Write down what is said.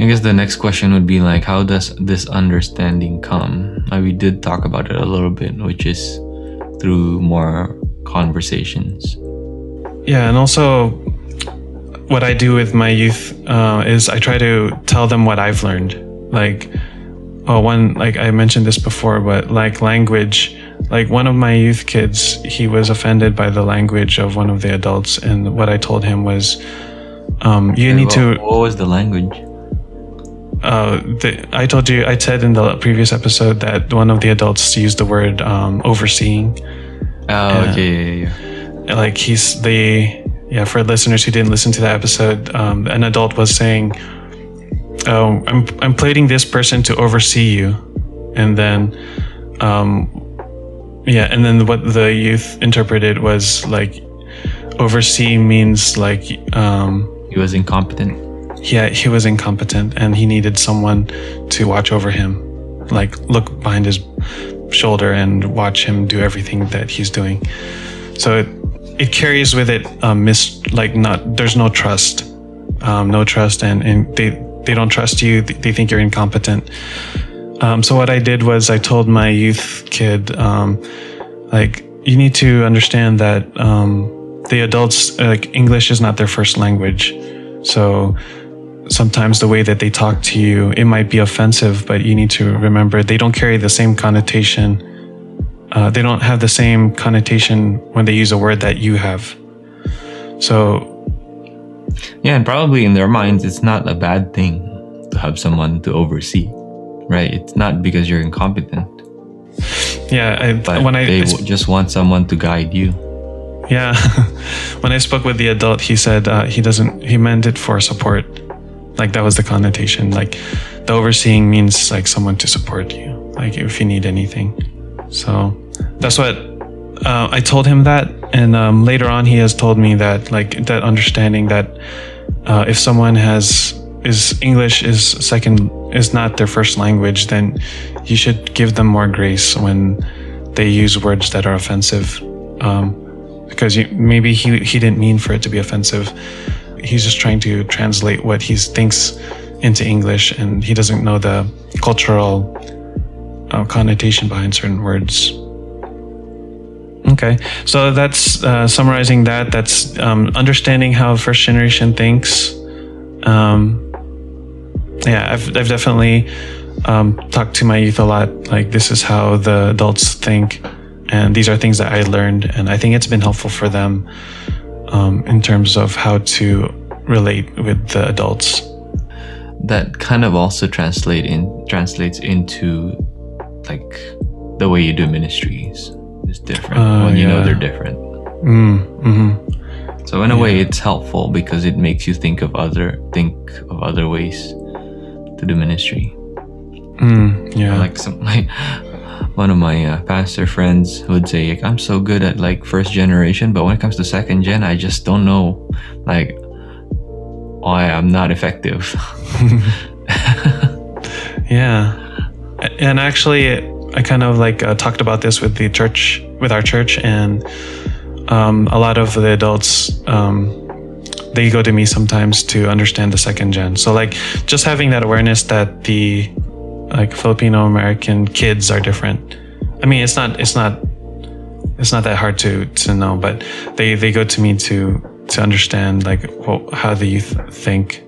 I guess the next question would be like, how does this understanding come? We did talk about it a little bit, which is through more conversations. Yeah, and also what I do with my youth is I try to tell them what I've learned. Like, like I mentioned this before, but like language, like one of my youth kids, he was offended by the language of one of the adults, and what I told him was, What was the language? I said in the previous episode that one of the adults used the word overseeing. Oh, okay, yeah. Like for listeners who didn't listen to that episode, an adult was saying, "Oh, I'm plating this person to oversee you," and then, and then what the youth interpreted was like, oversee means like he was incompetent. Yeah, he was incompetent, and he needed someone to watch over him, like look behind his shoulder and watch him do everything that he's doing. So it carries with it there's no trust, and they don't trust you. They think you're incompetent. So what I did was I told my youth kid, you need to understand that the adults, English is not their first language. So sometimes the way that they talk to you, it might be offensive, but you need to remember they don't carry the same connotation. They don't have the same connotation when they use a word that you have. So, yeah, and probably in their minds, it's not a bad thing to have someone to oversee, right? It's not because you're incompetent. Yeah, they just want someone to guide you. Yeah, when I spoke with the adult, he said he meant it for support. Like that was the connotation. Like the overseeing means like someone to support you, like if you need anything. So that's what I told him that, and later on he has told me that like that understanding that if someone English is not their first language, then you should give them more grace when they use words that are offensive, because maybe he didn't mean for it to be offensive. He's just trying to translate what he thinks into English, and he doesn't know the cultural connotation behind certain words. Okay, so that's summarizing that. That's understanding how first generation thinks. I've definitely talked to my youth a lot. Like, this is how the adults think, and these are things that I learned, and I think it's been helpful for them in terms of how to relate with the adults. That kind of also translates into like the way you do ministries is different when you know they're different. Mm-hmm. So in a way, it's helpful because it makes you think of other ways to do ministry. Like one of my pastor friends would say, like, I'm so good at like first generation, but when it comes to second gen, I just don't know, like, why I'm not effective. Yeah, and actually, I kind of like talked about this with our church, and a lot of the adults, they go to me sometimes to understand the second gen. So like just having that awareness that the like Filipino American kids are different. I mean, it's not that hard to know, but they go to me to understand like how the youth think.